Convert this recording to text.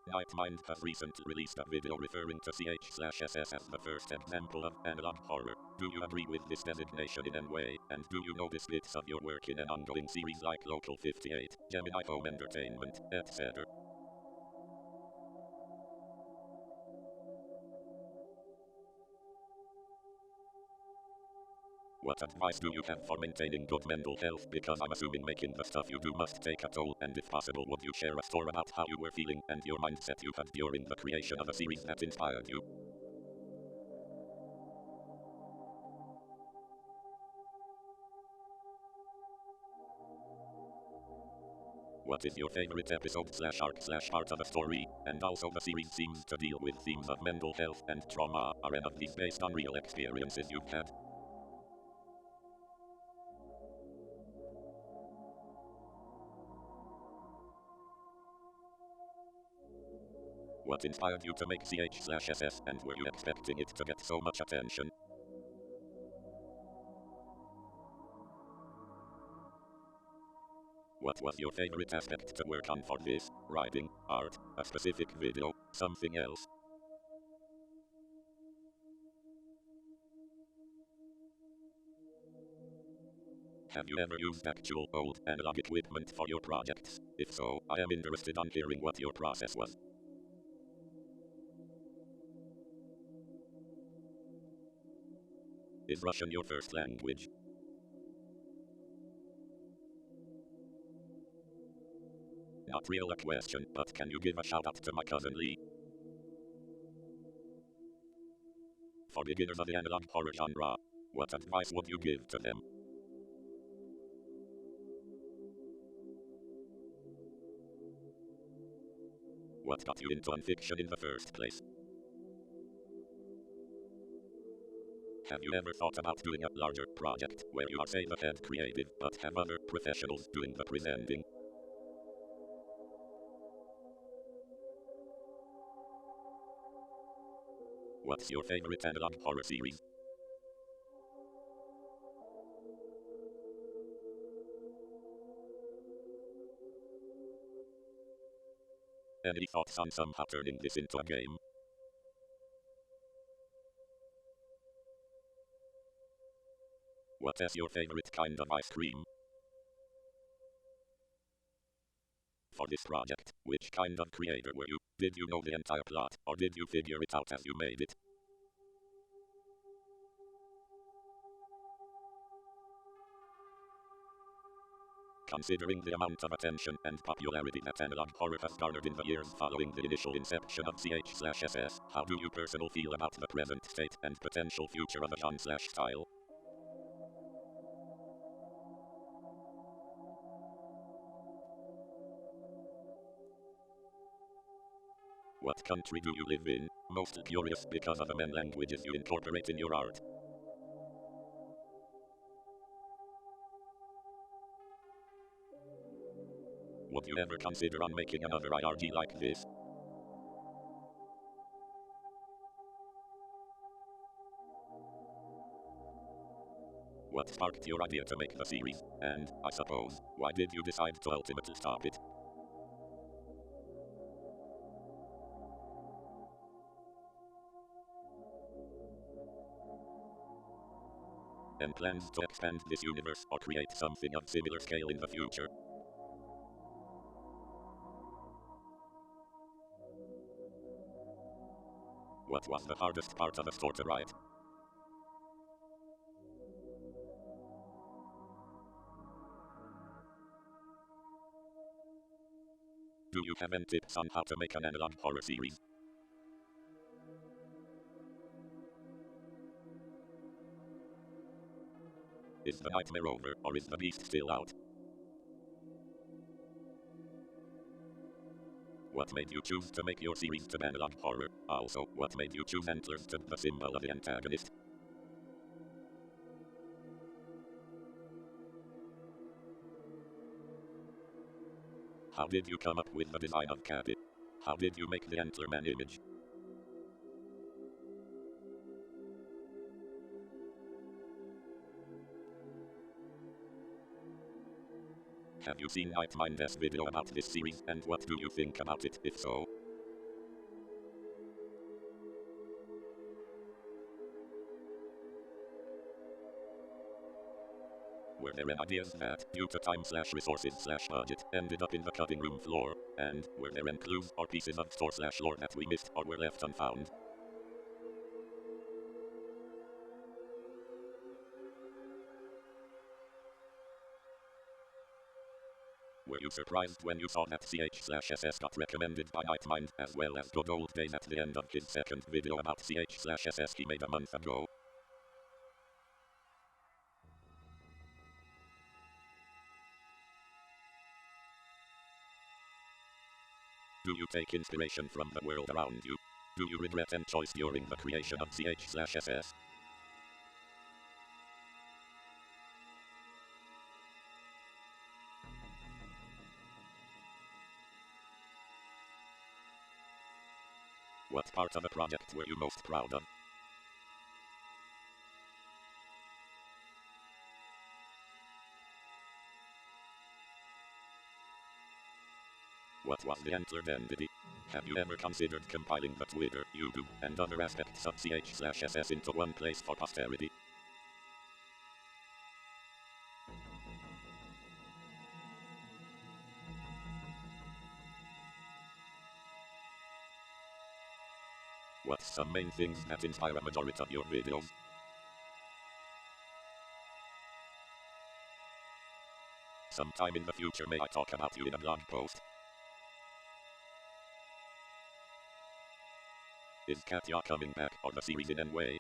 Nightmind has recently released a video referring to CH/SS as the first example of analog horror. Do you agree with this designation in any way? And do you notice bits of your work in an ongoing series like Local 58, Gemini Home Entertainment, etc.? What advice do you have for maintaining good mental health? Because I'm assuming making the stuff you do must take a toll, and if possible, would you share a story about how you were feeling and your mindset you had during the creation of a series that inspired you? What is your favorite episode/arc/part of a story? And also, the series seems to deal with themes of mental health and trauma. Are any of these based on real experiences you've had? What inspired you to make CH/SS, and were you expecting it to get so much attention? What was your favorite aspect to work on for this? Writing, art, a specific video, something else? Have you ever used actual old analog equipment for your projects? If so, I am interested on hearing what your process was. Is Russian your first language? Not real a question, but can you give a shout out to my cousin Lee? For beginners of the analog horror genre, what advice would you give to them? What got you into nonfiction in the first place? Have you ever thought about doing a larger project where you are, say, the head creative, but have other professionals doing the presenting? What's your favorite analog horror series? Any thoughts on somehow turning this into a game? What is your favorite kind of ice cream? For this project, which kind of creator were you? Did you know the entire plot, or did you figure it out as you made it? Considering the amount of attention and popularity that analog horror has garnered in the years following the initial inception of CH/SS, how do you personally feel about the present state and potential future of the genre/style? What country do you live in? Most curious because of the many languages you incorporate in your art. Would you ever consider on making another IRG like this? What sparked your idea to make the series? And, I suppose, why did you decide to ultimately stop it? And plans to expand this universe or create something of similar scale in the future? What was the hardest part of the story to write? Do you have any tips on how to make an analog horror series? Is the nightmare over, or is the beast still out? What made you choose to make your series to analog horror? Also, what made you choose antlers to the symbol of the antagonist? How did you come up with the design of Katy? How did you make the Antlerman image? Have you seen Nightmind's video about this series, and what do you think about it, if so? Were there any ideas that, due to time/resources/budget, ended up in the cutting room floor? And were there any clues or pieces of story/lore that we missed or were left unfound? Were you surprised when you saw that CH/SS got recommended by Nightmind, as well as Good Old Days at the end of his second video about CH/SS he made a month ago? Do you take inspiration from the world around you? Do you regret any choice during the creation of CH/SS? What part of the project were you most proud of? What was the answered entity? Have you ever considered compiling the Twitter, YouTube, and other aspects of CH/SS into one place for posterity? What's some main things that inspire a majority of your videos? Sometime in the future may I talk about you in a blog post? Is Katya coming back or the series in any way?